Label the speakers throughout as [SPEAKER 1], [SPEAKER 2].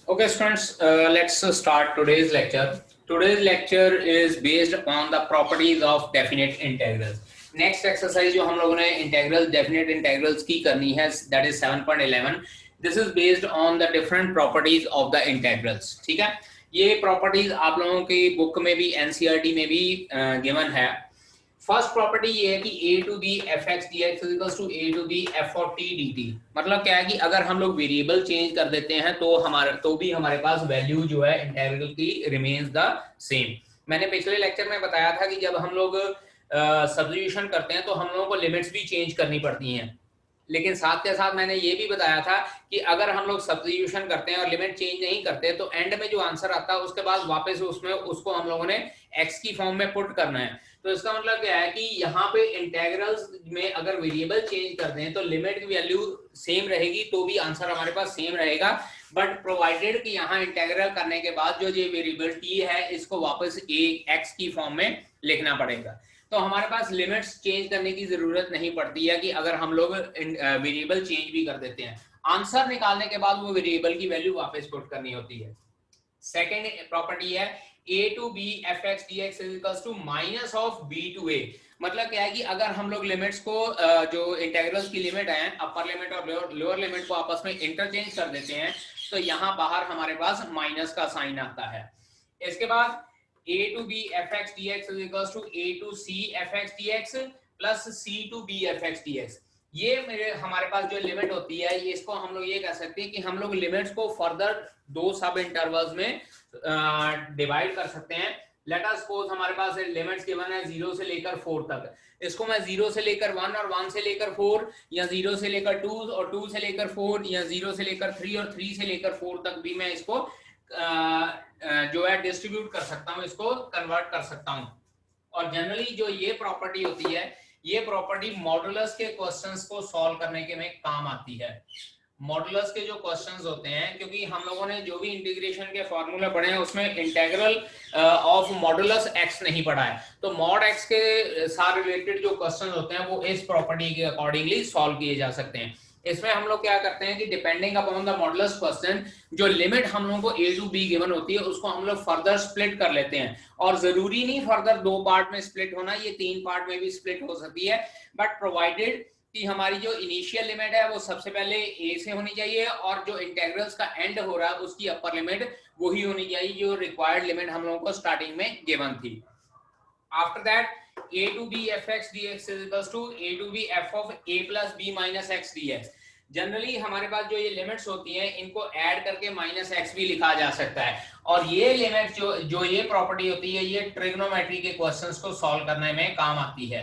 [SPEAKER 1] Okay, students, let's start today's lecture. Today's lecture is based on the properties of definite integrals. Next exercise जो हम लोगों ने integrals, definite integrals की करनी है, that is 7.11. This is based on the different properties of the integrals. ठीक है? ये properties आप लोगों की book में भी NCERT में भी given है. फर्स्ट प्रॉपर्टी ये है कि a to b f x d x equals to a to b f of t d t. मतलब क्या है कि अगर हम लोग वेरिएबल चेंज कर देते हैं तो भी हमारे पास वैल्यू जो है इंटीग्रल की रिमेन्स द सेम। मैंने पिछले लेक्चर में बताया था कि जब हम लोग सब्स्टिट्यूशन करते हैं तो हम लोगों को लिमिट्स भी चेंज करनी पड़ती हैं, लेकिन साथ के साथ मैंने ये भी बताया था कि अगर हम लोग सब्स्टिट्यूशन करते हैं और लिमिट चेंज नहीं करते तो एंड में जो आंसर आता है उसके बाद वापस उसको हम लोगों ने एक्स की फॉर्म में पुट करना है। तो इसका मतलब क्या है कि यहाँ पे इंटीग्रल्स में अगर वेरिएबल चेंज कर दें तो लिमिट की वैल्यू सेम रहेगी तो भी आंसर हमारे पास सेम रहेगा, बट प्रोवाइडेड कि यहाँ इंटीग्रल करने के बाद जो ये वेरिएबल टी है इसको वापस एक्स की फॉर्म में लिखना पड़ेगा। तो हमारे पास लिमिट्स चेंज करने की जरूरत नहीं पड़ती है कि अगर हम लोग वेरिएबल चेंज भी कर देते हैं, आंसर निकालने के बाद वो वेरिएबल की वैल्यू वापस पुट करनी होती है। सेकेंड प्रॉपर्टी है a to b f x d x equals to minus of b to a। मतलब क्या है कि अगर हम लोग लिमिट्स को जो इंटीग्रल्स की लिमिट है अपर लिमिट और लोअर लिमिट को आपस में इंटरचेंज कर देते हैं तो यहाँ बाहर हमारे पास माइनस का साइन आता है। इसके बाद a to b f x d x equals to a to c f x d x plus c to b f x d x. ये हमारे पास जो लिमिट होती है ये इसको हम लोग ये कह सकते हैं कि हम लोग लिमिट्स को फर्दर दो सब इंटरवल्स में डिवाइड कर सकते हैं। लेट अस सपोज हमारे पास लिमिट्स गिवन है 0 से लेकर 4 तक, इसको मैं 0 से लेकर 1 और 1 से लेकर 4 या 0 से लेकर 2 और 2 से लेकर 4 या 0 से लेकर 3 और 3 से लेकर 4 तक भी मैं इसको जो है डिस्ट्रीब्यूट कर सकता हूँ, इसको कन्वर्ट कर सकता हूँ। और जनरली जो ये प्रॉपर्टी होती है ये प्रॉपर्टी मॉडुलस के क्वेश्चंस को सॉल्व करने के में काम आती है। मॉडुलस के जो क्वेश्चंस होते हैं, क्योंकि हम लोगों ने जो भी इंटीग्रेशन के फॉर्मूले पढ़े हैं उसमें इंटीग्रल ऑफ मॉडुलस एक्स नहीं पढ़ा है, तो मॉड एक्स के साथ रिलेटेड जो क्वेश्चंस होते हैं वो इस प्रॉपर्टी के अकॉर्डिंगली सॉल्व किए जा सकते हैं। इसमें हम लोग क्या करते हैं कि depending upon the modulus question जो लिमिट हम लोगों को a टू b गिवन होती है उसको हम लोग फर्दर स्प्लिट कर लेते हैं। और जरूरी नहीं फर्दर दो पार्ट में स्प्लिट होना, ये तीन पार्ट में भी स्प्लिट हो सकती है, बट प्रोवाइडेड कि हमारी जो इनिशियल लिमिट है वो सबसे पहले a से होनी चाहिए और जो इंटीग्रल्स का एंड हो रहा है उसकी अपर लिमिट वही होनी चाहिए जो रिक्वायर्ड लिमिट हम लोगों को स्टार्टिंग में गिवन थी। After that a to b f x dx is equals to a to b f of a plus b minus x dx। Generally हमारे पास जो ये लिमिट्स होती हैं इनको ऐड करके माइनस एक्स भी लिखा जा सकता है, और ये लिमिट जो ये प्रॉपर्टी होती है ये ट्रिग्नोमेट्री के क्वेश्चंस को सॉल्व करने में काम आती है,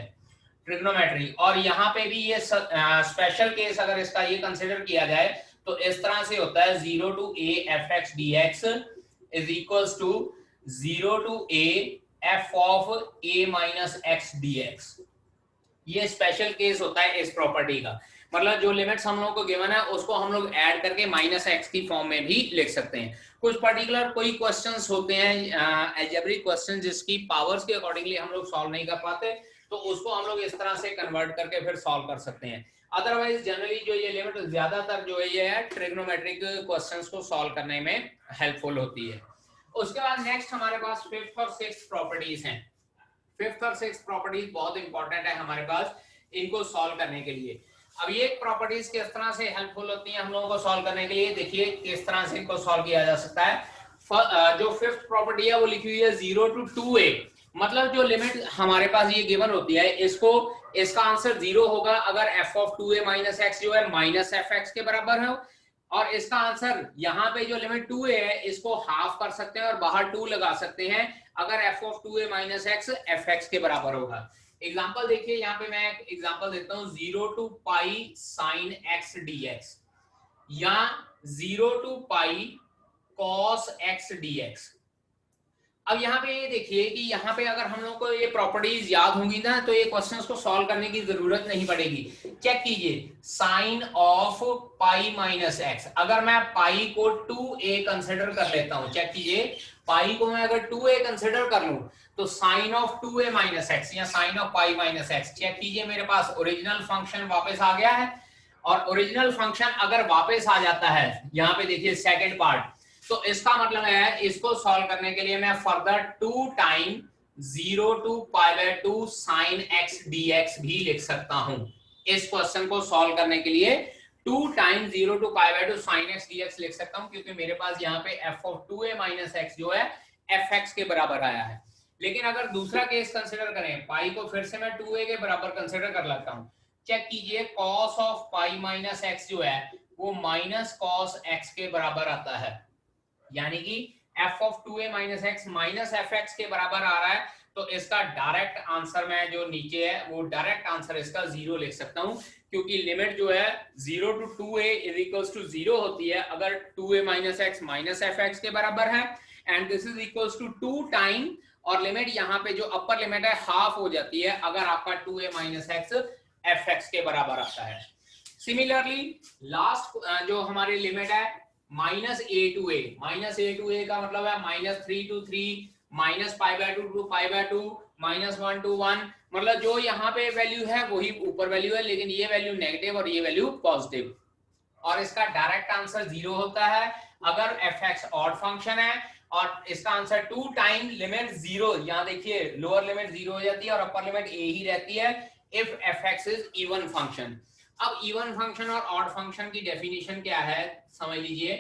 [SPEAKER 1] ट्रिग्नोमेट्री। और यहाँ पे भी ये स्पेशल केस अगर इसका ये कंसिडर किया जाए तो इस तरह से होता है 0 to a f x dx is equals to 0 to a f of a minus x dx। ये स्पेशल केस होता है इस प्रॉपर्टी का, मतलब जो लिमिट्स हम लोगों को गिवन है उसको हम लोग ऐड करके माइनस एक्स की फॉर्म में भी लिख सकते हैं। कुछ पर्टिकुलर कोई क्वेश्चंस होते हैं अलजेब्रिक क्वेश्चन जिसकी पावर्स के अकॉर्डिंगली हम लोग सॉल्व नहीं कर पाते तो उसको हम लोग इस तरह से कन्वर्ट करके फिर सॉल्व कर सकते हैं। अदरवाइज जनरली जो ये लिमिट ज्यादातर जो है ये है ट्रिग्नोमेट्रिक क्वेश्चंस को सॉल्व करने में हेल्पफुल होती है। उसके बाद नेक्स्ट हमारे पास फिफ्थ और सिक्स्थ प्रॉपर्टीज हैं। फिफ्थ और सिक्स्थ प्रॉपर्टीज बहुत इंपॉर्टेंट है हमारे पास इनको सॉल्व करने के लिए। अब ये प्रॉपर्टीज किस तरह से हेल्पफुल होती हैं हम लोगों को सॉल्व करने के लिए, देखिए किस तरह से इनको सॉल्व किया जा सकता है। जो फिफ्थ प्रॉपर्टी है वो लिखी हुई है 0 to 2a। मतलब जो लिमिट हमारे पास ये गिवन होती है इसका आंसर 0 होगा अगर f of 2a minus x जो है माइनस एफ एक्स के बराबर हो, और इसका आंसर यहाँ पे जो लिमिट 2a है इसको हाफ कर सकते हैं और बाहर 2 लगा सकते हैं अगर f of 2a minus x fx के बराबर होगा। एग्जांपल देखिए, यहाँ पे मैं एक एग्जांपल देता हूँ 0 to pi sin x dx या 0 to pi cos x dx। अब यहाँ पे ये देखिए कि यहाँ पे अगर हम लोग को ये प्रॉपर्टीज याद होंगी ना तो ये क्वेश्चंस को सॉल्व करने की जरूरत नहीं पड़ेगी। चेक कीजिए sine of pi minus x, अगर मैं पाई को 2a कंसिडर कर लेता हूँ, चेक कीजिए पाई को मैं अगर 2a कंसिडर कर लूं तो sine of 2a minus x या sine of pi minus x, check कीजिए मेरे पास ओरिजिनल फंक्शन वापस आ गया है। और ओरिजिनल फंक्शन अगर वापस आ जाता है यहाँ पे देखिए सेकंड पार्ट, तो इसका मतलब है इसको सॉल्व करने के लिए मैं further 2 time 0 to pi by 2 sine x dx भी लिख सकता हूं। इस क्वेश्चन को सॉल्व करने के लिए 2 time 0 to pi by 2 sine x dx लिख सकता हूं, क्योंकि मेरे पास यहाँ पे f of 2a minus x जो है fx के बराबर आया है। लेकिन अगर दूसरा केस कंसिडर करें, पाई को फिर से मैं 2a के बराबर कंसिडर कर लेता हूं। चेक कीजिए cos of pi minus x जो है वो माइनस cos x के बराबर आता है, यानी कि f of 2a minus x minus fx के बराबर आ रहा है। तो इसका डायरेक्ट आंसर में जो नीचे है वो डायरेक्ट आंसर इसका 0 लिख सकता हूं, क्योंकि लिमिट जो है 0 to 2a is equals to 0 होती है अगर 2a minus x minus fx के बराबर है, and this is equals to 2 time, और लिमिट यहाँ पे जो अपर लिमिट है हाफ हो जाती है अगर आपका 2a माइनस एक्स fx के बराबर आता है। सिमिलरली लास्ट जो हमारी लिमिट है माइनस ए टू ए का मतलब है minus 3 to 3 minus pi by 2 to pi by 2 minus 1 to 1, मतलब जो यहाँ पे वैल्यू है वही ऊपर वैल्यू है, लेकिन ये वैल्यू नेगेटिव और ये वैल्यू पॉजिटिव, और इसका डायरेक्ट आंसर 0 होता है अगर fx ऑड फंक्शन है, और इसका आंसर 2 टाइम लिमिट 0, यहाँ देखिए लोअर लिमिट 0 हो जाती है और अपर लिमिट a ही रहती है if fx is even function. अब इवन फंक्शन और ऑड फंक्शन की डेफिनेशन क्या है समझ लीजिए।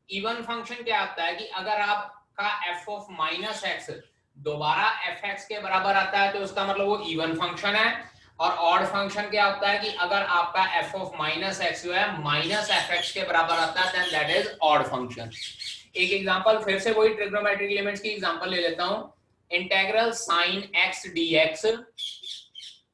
[SPEAKER 1] इवन फंक्शन क्या आता है कि अगर आपका f ऑफ माइनस एक्स दोबारा fx के बराबर आता है तो उसका मतलब वो इवन फंक्शन है, और ऑड फंक्शन क्या होता है कि अगर आपका f ऑफ माइनस एक्स जो है माइनस fx के बराबर आता है then that is odd function. एक एग्जांपल फिर से वही ट्रिग्नोमेट्रिक एलिमेंट्स की एग्जांपल ले लेता हूं। Integral sin x dx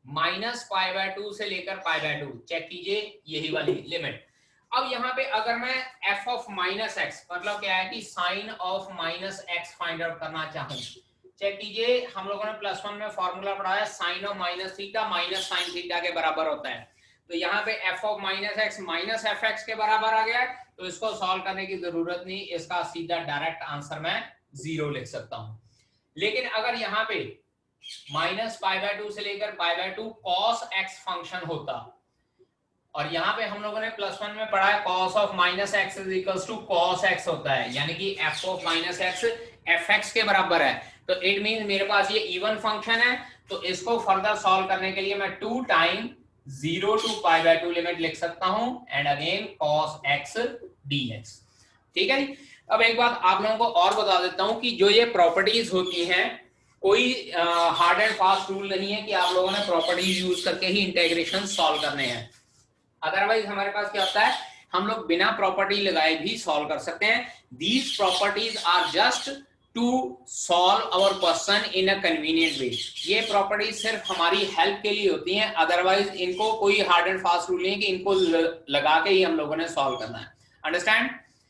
[SPEAKER 1] minus pi by 2 से लेकर पाई बाय 2, चेक कीजिए यही वाली लिमिट। अब यहाँ पे अगर मैं f ऑफ माइनस एक्स मतलब क्या है कि sine of minus x find out करना चाहूं, चेक कीजिए हम लोगों ने +1 में फॉर्मूला पढ़ा है sine of minus theta minus sine theta के बराबर होता है। तो यहाँ पे f of minus x minus f x के बराबर आ गया, तो इसको सॉल्व करने की जरूरत नहीं, इसका सीधा डायरेक्ट आंसर मैं 0 लिख सकता हूं। लेकिन अगर यहाँ पे माइनस पाई बाय 2 से लेकर pi by 2 cos x function होता, और यहाँ पे हम लोगों ने +1 में पढ़ा है cos of minus x is equals to cos x होता है, यानी कि f of minus x fx के बराबर है, तो इट मींस मेरे पास ये इवन फंक्शन है। तो इसको फर्दर सॉल्व करने के लिए मैं 2 time 0 to pi by 2 limit लिख सकता हूं and again cos x dx। ठीक है जी। अब एक बात आप लोगों को और बता देता हूं कि जो ये प्रॉपर्टीज होती हैं कोई हार्ड एंड फास्ट रूल नहीं है कि आप लोगों ने प्रॉपर्टीज यूज करके ही इंटीग्रेशन सॉल्व करने हैं। अदरवाइज हमारे पास क्या होता है हम लोग बिना प्रॉपर्टी लगाए भी सॉल्व कर सकते हैं। These properties are just to solve our question in a convenient way. ये प्रॉपर्टीज सिर्फ हमारी हेल्प के लिए होती हैं, अदरवाइज इनको कोई हार्ड एंड फास्ट रूल नहीं है कि इनको लगा के ही हम लोगों ने सॉल्व करना है। Understand?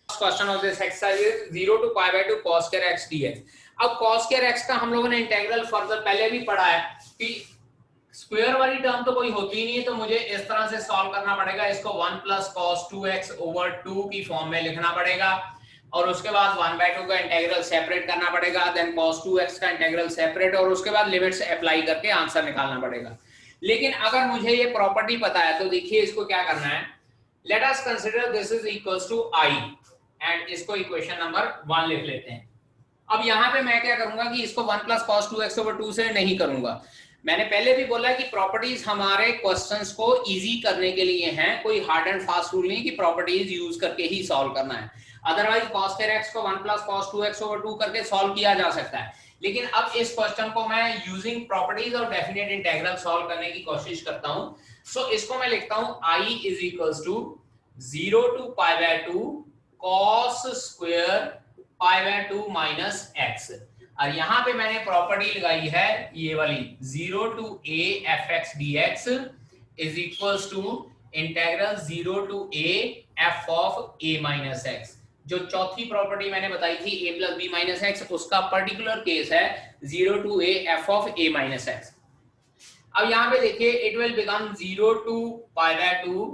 [SPEAKER 1] Question of this exercise is 0 to pi by 2 cos square x dx। अब cos square x का हम लोगों ने इंटीग्रल फर्दर पहले भी पढ़ा है कि स्क्वायर वाली टर्म तो कोई होती नहीं है, तो मुझे इस तरह से सॉल्व करना पड़ेगा, इसको 1 प्लस cos 2x ओवर 2 की फॉर्म में लिखना पड़ेगा, और उसके बाद 1/2 का इंटीग्रल सेपरेट करना पड़ेगा, देन cos 2x का इंटीग्रल सेपरेट, और उसके बाद लिमिट्स अप्लाई करके आंसर निकालना पड़ेगा। लेकिन अगर मुझे ये प्रॉपर्टी पता है तो देखिए इसको क्या करना है, let us consider this is equals to i and इसको इक्वेशन नंबर 1 लिख लेते हैं। अब यहाँ पे मैं क्या करूंगा कि इसको 1 प्लस cos 2x ओवर 2 से नहीं करूंगा। मैंने पहले भी बोला कि प्रॉपर्टीज हमारे क्वेश्चंस को इजी करने के लिए हैं, कोई हार्ड एंड फास्ट रूल नहीं कि प्रॉपर्टीज यूज करके ही सॉल्व करना है। अदरवाइज cos square x को 1 प्लस cos 2x ओवर 2 करके सॉल्व किया जा सकता है, लेकिन अब इस क्वेश्चन को मैं यूजिंग प्रॉपर्टीज और डेफिनेट इंटीग्रल सॉल्व करने की कोशिश करता हूं। सो इसको मैं लिखता हूं i is equals to 0 to pi by 2 cos square pi by 2 minus x, और यहां पे मैंने प्रॉपर्टी लगाई है ये वाली 0 to a fx dx is equals to integral 0 to a f of a minus x। जो चौथी प्रॉपर्टी मैंने बताई थी a plus b minus x, उसका पर्टिकुलर केस है 0 to a f of a minus x। अब यहाँ पे देखिए it will become 0 to pi by 2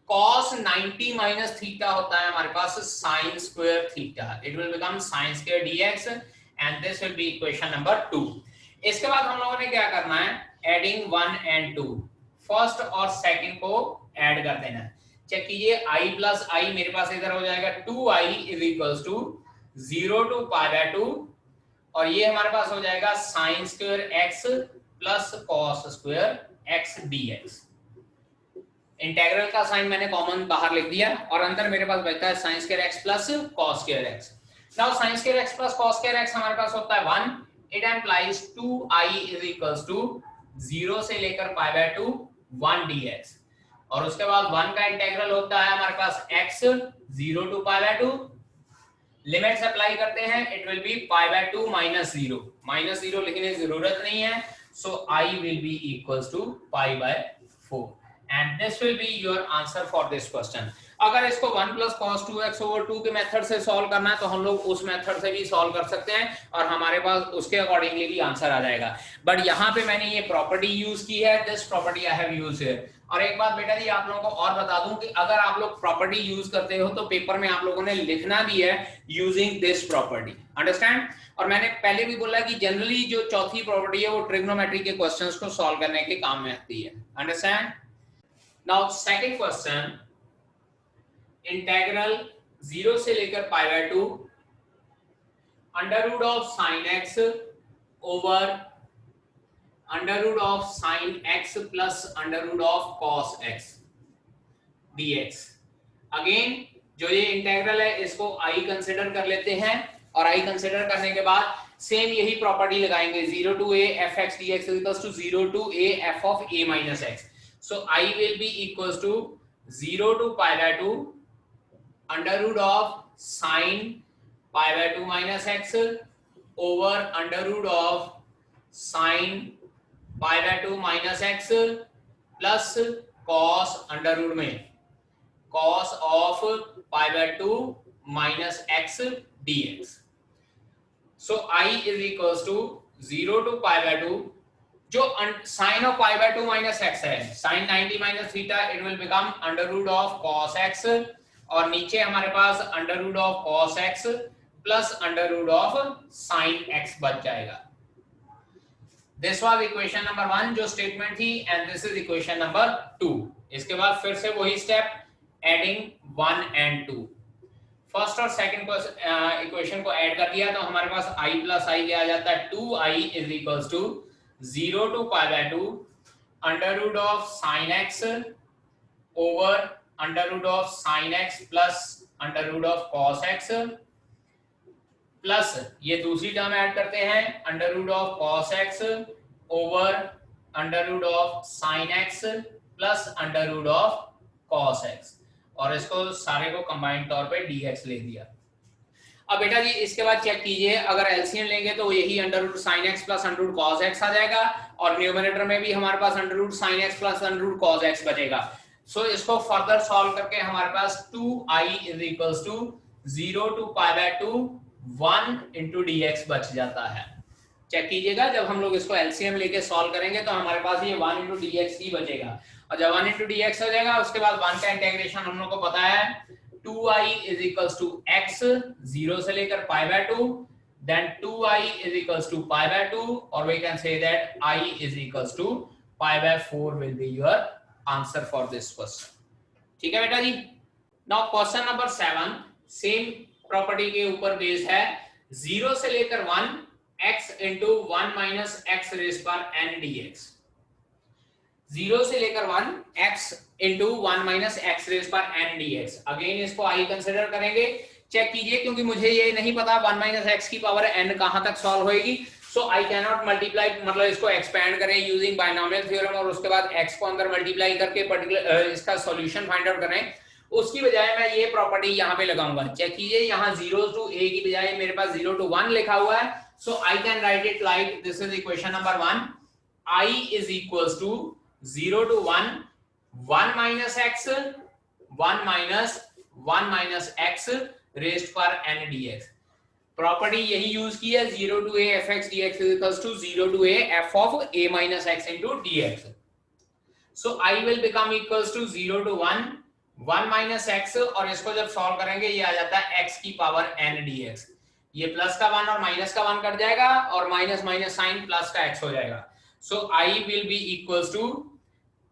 [SPEAKER 1] cos 90 minus theta होता है हमारे पास sin square theta, it will become sin square dx and this will B equation number 2। इसके बाद हम लोगों ने क्या करना है, एडिंग 1 एंड 2, फर्स्ट और सेकंड को ऐड कर देना है। चेक कीजिए i प्लस i मेरे पास इधर हो जाएगा 2i is equals to 0 to pi by 2 और ये हमारे पास हो जाएगा sin square x plus cos square x dx। Integral का साइन मैंने कॉमन बाहर लिख दिया और अंदर मेरे पास बचता है sin square x plus cos square x। Now sin square x plus cos square x हमारे पास होता है 1, it implies 2i is equals to 0 से लेकर pi by 2 1 dx और उसके बाद 1 का इंटीग्रल होता है हमारे पास x 0 to pi by 2, limits apply करते हैं, it will be pi by 2 minus 0, minus 0 लिखने की जरूरत नहीं है, so I will be equals to pi by 4 and this will be your answer for this question। अगर इसको 1 plus cos 2x over 2 के मेथड से सॉल्व करना है तो हम लोग उस मेथड से भी सॉल्व कर सकते हैं और हमारे पास उसके अकॉर्डिंगली भी आंसर आ जाएगा, बट यहाँ पे मैंने ये प्रॉपर्टी यूज की है, this property I have used here. और एक बात बेटा जी आप लोगों को और बता दूं कि अगर आप लोग प्रॉपर्टी यूज करते हो तो पेपर में आप लोगों ने लिखना भी है यूजिंग दिस प्रॉपर्टी, अंडरस्टैंड। और मैंने पहले भी बोला कि जनरली जो चौथी प्रॉपर्टी है वो ट्रिग्नोमेट्री के क्वेश्चंस को सॉल्व करने के काम में आती है, understand. Now second question, integral 0 से लेकर pi by 2 under root of sine x over under root of sine x plus under root of cos x dx। Again जो ये इंटीग्रल है इसको i कंसिडर कर लेते हैं और i कंसिडर करने के बाद सेम यही प्रॉपर्टी लगाएंगे, 0 to a fx dx is equals to 0 to a f of a minus x, so I will be equals to 0 to pi by 2 under root of sin pi by 2 minus x over under root of sin pi by 2 minus x plus cos under root में cos of pi by 2 minus x dx। So I is equals to 0 to pi by 2, जो sin of pi by 2 minus x है, sin 90 minus theta it will become under root of cos x और नीचे हमारे पास under root of cos x plus under root of sin x बच जाएगा। This was equation number 1 जो statement थी and this is equation number 2। इसके बाद फिर से वही स्टेप एडिंग 1 and 2, फर्स्ट और सेकंड इक्वेशन को ऐड कर दिया तो हमारे पास i प्लस i क्या आ जाता है, 2i is equals to 0 to pi by 2 under root of sin x over under root of sin x plus under root of cos x plus ये दूसरी टर्म ऐड करते हैं under root of cos x over under root of sin x plus under root of cos x और इसको सारे को combined तौर पे dx ले दिया। अब बेटा जी इसके बाद चेक कीजिए, अगर एलसीएम लेंगे तो यही under root sin x plus under root cos x आ जाएगा और न्यूमरेटर में भी हमारे पास under root sin x plus under root cos x बचेगा। सो इसको फर्दर सॉल्व करके हमारे पास 2i is equals to 0 to pi by 2 1 into dx बच जाता है। चेक कीजिएगा जब हम लोग इसको एलसीएम लेके सॉल्व करेंगे तो हमारे पास ये 1 into dx ही बचेगा और जब 1 into dx हो जाएगा उसके बाद 1 का इंटीग्रेशन हम लोग को पता है 2i is equals to x 0 से लेकर pi by 2 then 2i is equals to pi by 2 or we can say that I is equals to pi by 4 will be your answer for this question। ठीक है बेटा जी। Now question number 7 same property के ऊपर based है, 0 से लेकर 1 x into 1 minus x raised पर n dx। 0 से लेकर 1 x into 1 minus x raised पर n dx। अगेन इसको i कंसिडर करेंगे, चेक कीजिए क्योंकि मुझे ये नहीं पता 1 minus x की पावर n कहां तक सॉल्व होएगी, सो आई कैन नॉट मल्टीप्लाई, मतलब इसको एक्सपेंड करें यूजिंग बाइनोमियल थ्योरम और उसके बाद x को अंदर मल्टीप्लाई करके पर्टिकुलर इसका सॉल्यूशन फाइंड आउट करें, उसकी बजाय मैं ये प्रॉपर्टी यहाँ पे लगाऊंगा। चेक कीजिए यहाँ 0 to a की बजाय मेरे पास 0 to 1 लिखा हुआ है, so I can write it like this is equation number 1, I is equals to 0 to 1 1 minus x 1 minus x raised पर n dx। प्रॉपर्टी यही यूज की है, 0 to a fx dx is equals to 0 to a f of a minus x into dx। so I will become equals to 0 to 1 minus x और इसको जब solve करेंगे ये आ जाता है x की पावर n dx। ये प्लस का 1 और माइनस का 1 कट जाएगा और माइनस माइनस साइन प्लस का x हो जाएगा। सो I will be equals to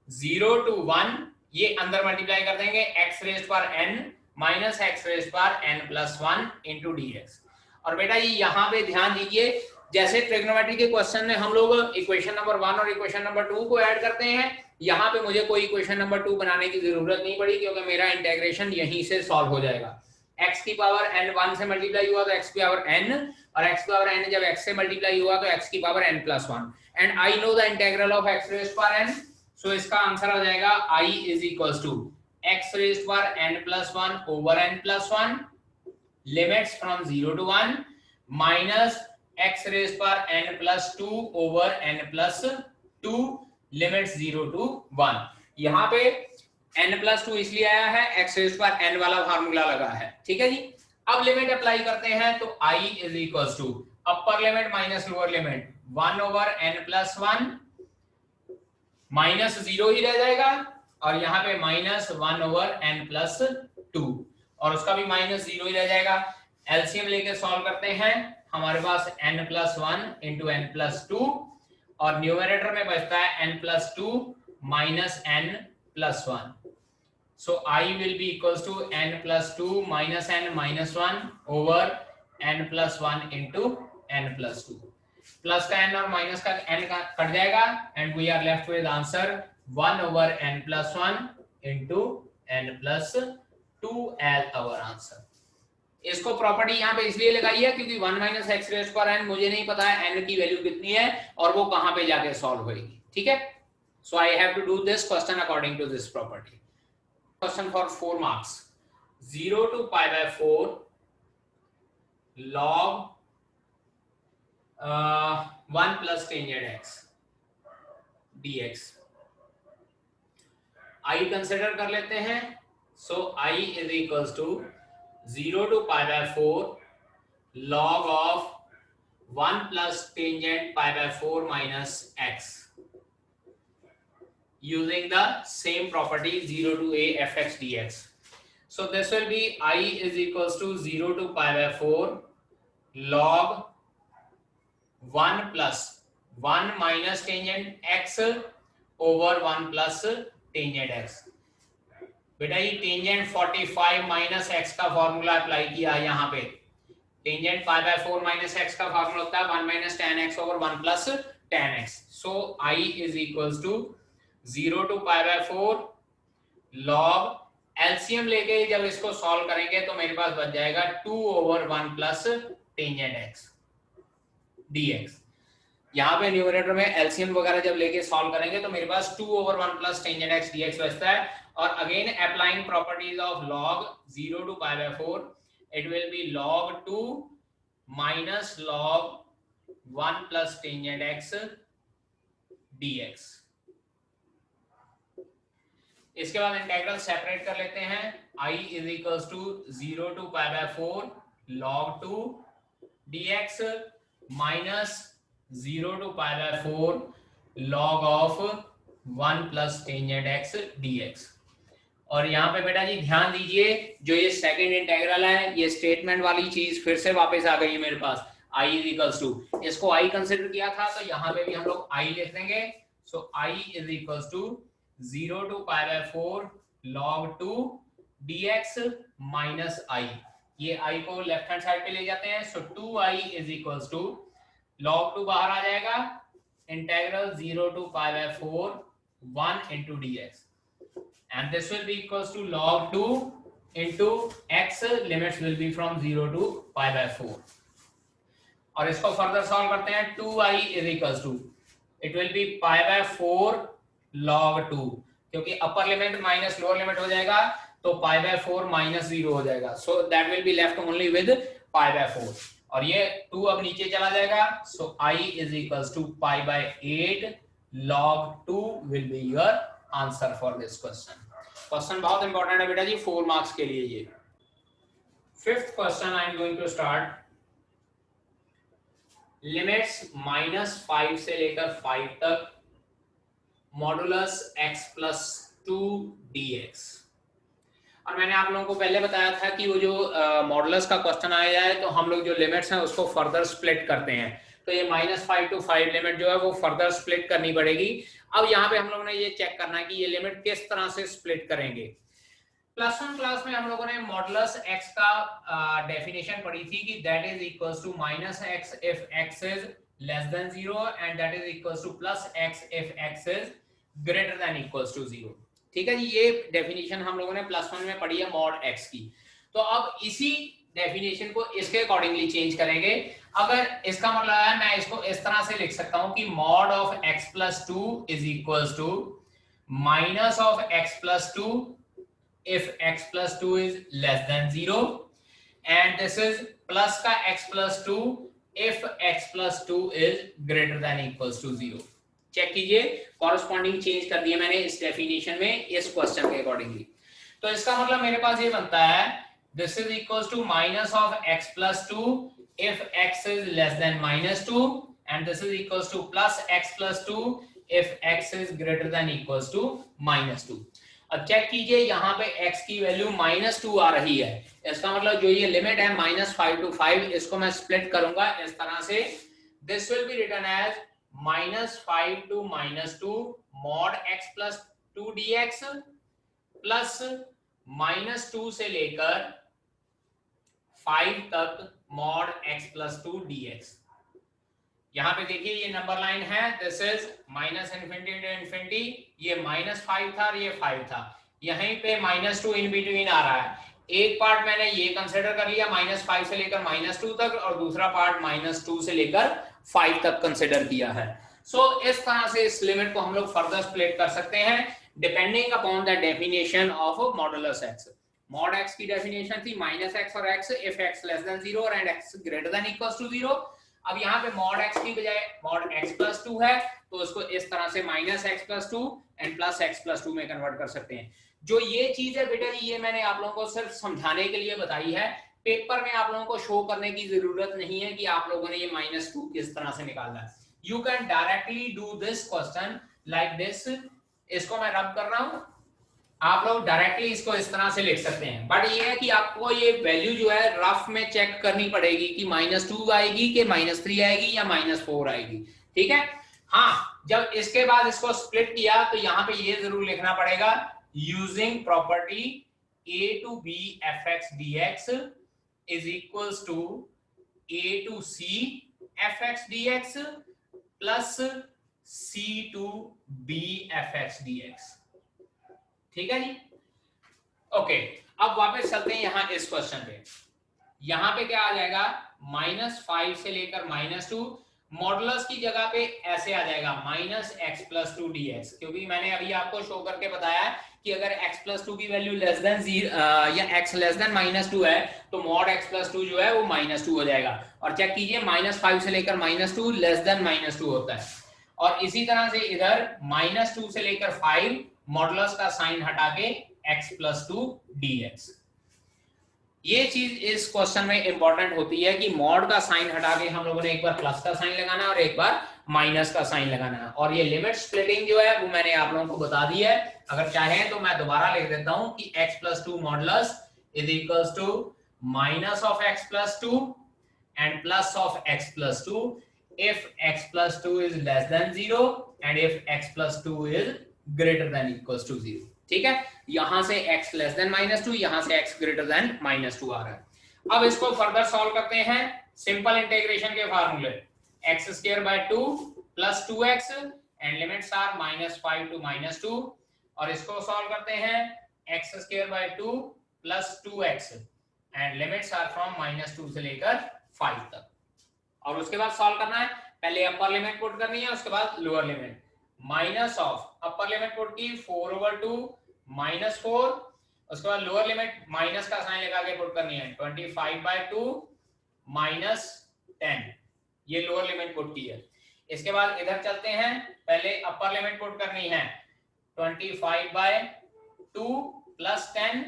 [SPEAKER 1] 0 to 1 ये अंदर मल्टीप्लाई कर देंगे x रेज्ड पर n माइनस x रेज्ड पर n plus 1 into dx। और बेटा ये यहाँ पे ध्यान दीजिए, जैसे ट्रिग्नोमेट्री के क्वेश्चन में हम लोग इक्वेशन नंबर 1 और इक्वेशन नंबर 2 को ऐड करते हैं, यहाँ पे मुझे कोई इक्वेशन नंबर 2 बनाने की जरूरत नहीं पड़ी, क्योंकि मेरा इंटीग्रेशन यहीं से सॉल्व हो जाएगा। x की पावर n 1 से मल्टीप्लाई हुआ तो x की पावर n, और x की पावर n जब x से मल्टीप्लाई हुआ तो x की power n + 1, and I know the integral of x raise power n, so इसका आंसर हो जाएगा I is equals to x raise power n + 1 over n + 1 limits from 0 to 1 minus x raise power n + 2 over n + 2 limits 0 to 1। यहाँ पे n + 2 इसलिए आया है, x raise power n वाला formula लगा है, ठीक है जी। अब लिमिट अप्लाई करते हैं तो I is equals to upper limit minus lower limit 1 over n + 1 minus 0 ही रह जाएगा, और यहाँ पे माइनस 1 ओवर n + 2, और उसका भी माइनस 0 ही रह जाएगा। एलसीएम लेके सॉल्व करते हैं, हमारे पास n + 1 इंटू n + 2, और न्यूमरेटर में बचता है n + 2 minus n + 1। So I will be equals to n + 2 minus n minus 1 over n + 1 into n + 2। Plus का n और माइनस का n का कट जाएगा, and we are left with answer 1 over n + 1 into n + 2l our answer. इसको property यहाँ पे इसलिए लगाई है क्योंकि 1 - x रेज़ पावर n मुझे नहीं पता है n की वैल्यू कितनी है और वो कहाँ पे जाके सॉल्व होगी, ठीक है। So I have to do this question according to this property. Question for 4 marks. 0 to pi/4 log 1 plus tangent x dx। I consider कर लेते हैं, so I is equals to 0 to pi/4 log of 1 plus tangent pi/4 minus x using the same property 0 to a fx dx. So this will be I is equals to 0 to pi/4 log 1 plus 1 minus tangent x over 1 plus tangent x। बेटा ये tangent 45 minus x का formula apply किया है यहाँ पे। Tangent pi/4 minus x का formula होता है 1 minus tan x over 1 plus tan x। So I is equals to 0 to pi/4 log LCM लेके जब इसको सॉल्व करेंगे तो मेरे पास बच जाएगा 2 over 1 plus tangent x dx। यहाँ पे न्यूमरेटर में एलसीएम वगैरह जब लेके सॉल्व करेंगे तो मेरे पास 2 over 1 plus tangent x dx बचता है। और again applying properties of log 0 to pi/4 it will be log 2 minus log 1 plus tangent x dx। इसके बाद इंटीग्रल सेपरेट कर लेते हैं। I is equals to 0 to pi/4 log 2 dx minus 0 to pi/4 log of 1 plus tangent x dx। और यहाँ पे बेटा जी ध्यान दीजिए, जो ये सेकंड इंटीग्रल है ये स्टेटमेंट वाली चीज फिर से वापस आ गई है मेरे पास। I is equals to, इसको I कंसिडर किया था तो यहाँ पे भी हम लोग I लिख देंगे। सो I is equals to 0 to pi/4 log 2 dx minus I। ये I को लेफ्ट हैंड साइड पे ले जाते हैं, सो 2I is equals to log 2 बाहर आ जाएगा, integral 0 to pi/4 1 into dx, and this will be equals to log 2 into x, limits will be from 0 to pi/4। और इसको फर्दर सॉल्व करते हैं। 2I is equals to, it will be pi/4 log 2, क्योंकि अपर limit minus lower limit हो जाएगा तो pi/4 minus 0 हो जाएगा, so that will be left only with pi/4, और ये 2 अब नीचे चला जाएगा। सो I is equals to pi/8 log 2 will be your answer for this question। Question बहुत इंपॉर्टेंट है बेटा जी 4 मार्क्स के लिए ये। Fifth question I am going to start. Limits -5 से लेकर 5 तक मॉडुलस x plus 2 dx। और मैंने आप लोगों को पहले बताया था कि वो जो मॉडुलस का क्वेश्चन आया जाए तो हम लोग जो लिमिट्स हैं उसको फर्दर स्प्लिट करते हैं, तो ये -5 to 5 लिमिट जो है वो फर्दर स्प्लिट करनी पड़ेगी। अब यहाँ पे हम लोग ने ये चेक करना है कि ये लिमिट किस तरह से स्प्लिट करेंगे। प्लस वन क्लास में हम लोगों ने मॉडुलस x का डेफिनेशन पढ़ी थी कि that is equals to minus x if x is less than 0 and that is equals to plus x if x is greater than equals to 0। ठीक है जी, ये डेफिनेशन हम लोगों ने प्लस वन में पढ़ी है मॉड x की। तो अब इसी डेफिनेशन को इसके अकॉर्डिंगली चेंज करेंगे। अगर इसका मतलब है मैं इसको इस तरह से लिख सकता हूं कि mod of x plus 2 is equals to minus of x plus 2 if x plus 2 is less than 0 and this is plus का x plus 2 if x plus 2 is greater than equals to 0। Check कीजिए, corresponding change कर दिया मैंने इस definition में इस question के accordingly. तो इसका मतलब मेरे पास ये बनता है this is equals to minus of x plus 2 if x is less than minus 2 and this is equals to plus x plus 2 if x is greater than equals to minus 2। अब check कीजिए यहाँ पे x की value -2 आ रही है, इसका मतलब जो ये लिमिट है -5 to 5, इसको मैं स्प्लिट करूंगा इस तरह से। This will be written as -5 to -2 mod x plus 2 dx plus -2 से लेकर 5 तक mod x plus 2 dx। यहाँ पे देखिए ये नंबर लाइन है, this is minus infinity to infinity, ये -5 था और ये 5 था, यहीं पे -2 इन बिटवीन आ रहा है। एक पार्ट मैंने ये कंसीडर कर लिया -5 से लेकर -2 तक और दूसरा पार्ट -2 से लेकर 5 तक कंसीडर किया है। सो इस तरह से इस लिमिट को हम लोग फर्दर स्प्लिट कर सकते हैं depending upon the definition of modulus x। Mod x की डेफिनेशन थी -x और x if x less than 0 and x greater than equals to 0। अब यहाँ पे मॉड x की बजाय मॉड x प्लस 2 है तो उसको इस तरह से -x plus 2 and plus x plus 2 में कन्वर्ट कर सकते हैं। जो ये चीज है बेटा जी, ये मैंने आप लोगों को सिर्फ समझाने के लिए बताई है, पेपर में आप लोगों को शो करने की जरूरत नहीं है कि आप लोगों ने ये -2 किस तरह से निकाला है। You can directly do this question like this. इसको मैं रब कर रहा हूं, आप लोग डायरेक्टली इसको इस तरह से लिख सकते हैं, बट ये है कि आपको ये वैल्यू जो है रफ में चेक करनी पड़ेगी कि -2 आएगी कि -3 आएगी या -4 आएगी। ठीक है, हाँ, जब इसके बाद इसको स्प्लिट किया तो यहाँ पे ये जरूर लिखना पड़ेगा using property a to b fx dx is equals to a to c fx dx plus c to b fx dx। ठीक है जी, ओके। अब वापस चलते हैं यहाँ इस क्वेश्चन पे। यहाँ पे क्या आ जाएगा, -5 से लेकर -2, मॉडुलस की जगह पे ऐसे आ जाएगा -x प्लस 2 dx, क्योंकि मैंने अभी आपको शो करके बताया है कि अगर x प्लस 2 की वैल्यू लेस देन 0 या x लेस देन -2 है तो मॉड x प्लस 2 जो है वो -2 हो जाएगा। और चेक कीजिए -5 से लेकर -2 लेस देन -2 होता है, और इसी तरह से इधर -2 से लेकर 5 मॉडुलस का साइन हटा के x प्लस 2 dx। ये चीज इस क्वेश्चन में इंपॉर्टेंट होती है कि मॉड का साइन हटा के हम लोगों ने एक बार प्लस का साइन लगाना है और एक बार माइनस का साइन लगाना है। और ये लिमिट स्प्लिटिंग जो है वो मैंने आप लोगों को बता दी है, अगर चाहें तो मैं दोबारा लिख देता हूं कि x plus 2 modulus is equals to minus of x plus 2 and plus of x plus 2 if x plus 2 is less than 0 and if x plus 2 is greater than equals to 0। ठीक है, यहां से x लेस देन -2, यहां से x greater then -2 आ रहा है। अब इसको फर्दर सॉल्व करते हैं सिंपल इंटीग्रेशन के फार्मूले, x square by 2 plus 2x and limits are -5 to -2, और इसको सॉल्व करते हैं x square by 2 plus 2x and limits are from -2 से लेकर 5 तक। और उसके बाद सॉल्व करना है, पहले अपर लिमिट पुट करनी है, उसके बाद lower limit. Minus of upper limit put की 4/2 -4, उसके बाद लोअर लिमिट माइनस का साइन लगा के पुट करनी है 25/2 -10, ये लोअर लिमिट पुट की है। इसके बाद इधर चलते हैं, पहले अपर लिमिट पुट करनी है 25/2 प्लस 10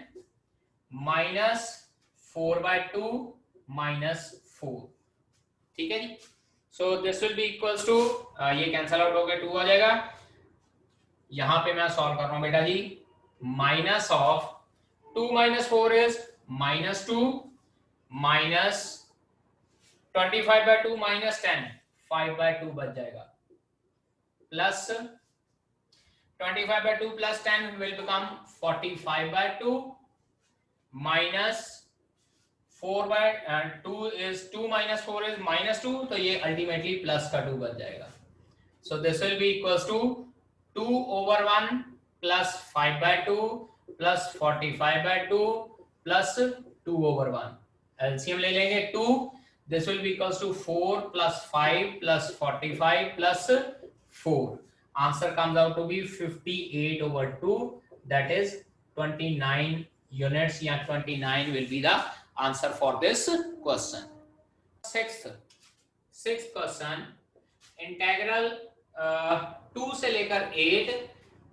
[SPEAKER 1] -4/2 -4। ठीक है जी, so this will be equals to, ये कैंसल आउट होकर 2 आ जाएगा। यहां पे मैं सॉल्व कर रहा हूं बेटा जी, माइनस ऑफ 2 - 4 इज -2 माइनस 25/2 -10, 5/2 बच जाएगा, plus 25/2 plus 10 will become 45/2 minus 4/2 is 2 minus 4 is -2, तो ये अल्टीमेटली प्लस का 2 बन जाएगा. So this will be equals to 2/1 plus 5/2 plus 45/2 plus 2/1. LCM ले लेंगे 2. This will be equals to 4 plus 5 plus 45 plus 4. Answer comes out to be 58/2. That is 29 units. या 29 will be the answer for this question. Sixth question. Integral 2 से लेकर 8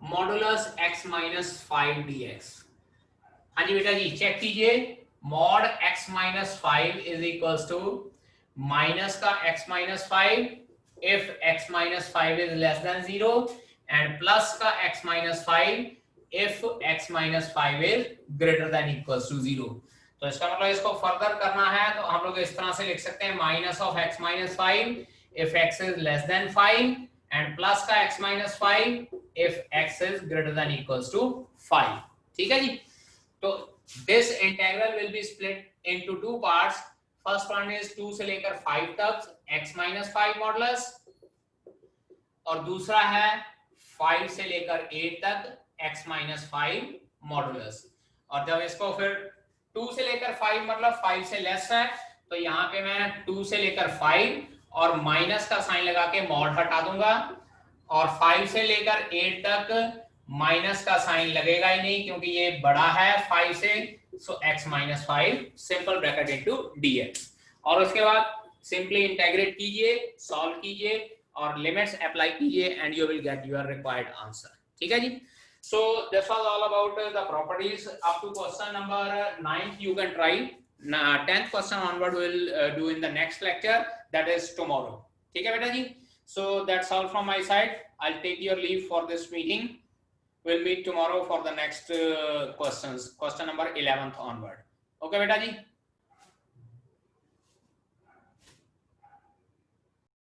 [SPEAKER 1] modulus x minus 5 dx. हाँ जी बेटा जी check कीजिए. Mod x minus 5 is equals to minus का x minus 5 if x minus 5 is less than 0 and plus का x minus 5 if x minus 5 is greater than equals to 0. तो इसका मतलब इसको फर्दर करना है तो हम लोग इस तरह से लिख सकते हैं minus of x minus 5 if x is less than 5 and plus का x minus 5 if x is greater than equals to 5. ठीक है जी. तो this integral will be split into two parts. First one is 2 से लेकर 5 तक x minus 5 modulus और दूसरा है 5 से लेकर 8 तक x minus 5 मॉडुलस. और जब इसको फिर 2 से लेकर 5 मतलब 5 से लेस है तो यहाँ पे मैं 2 से लेकर 5 और माइनस का साइन लगा के मॉड हटा दूंगा और 5 से लेकर 8 तक माइनस का साइन लगेगा ही नहीं क्योंकि ये बड़ा है 5 से. सो x minus 5 simple bracket into dx और उसके बाद सिंपली इंटीग्रेट कीजिए, सॉल्व कीजिए और लिमिट्स अप्लाई कीजिए and you will get your required answer. ठीक है जी. So this was all about the properties up to question number 9th you can try. 10th question onward we will do in the next lecture, that is tomorrow. ठीक है बेटा जी. So that's all from my side. I'll take your leave for this meeting. We'll meet tomorrow for the next questions, question number 11th onward. Okay बेटा जी.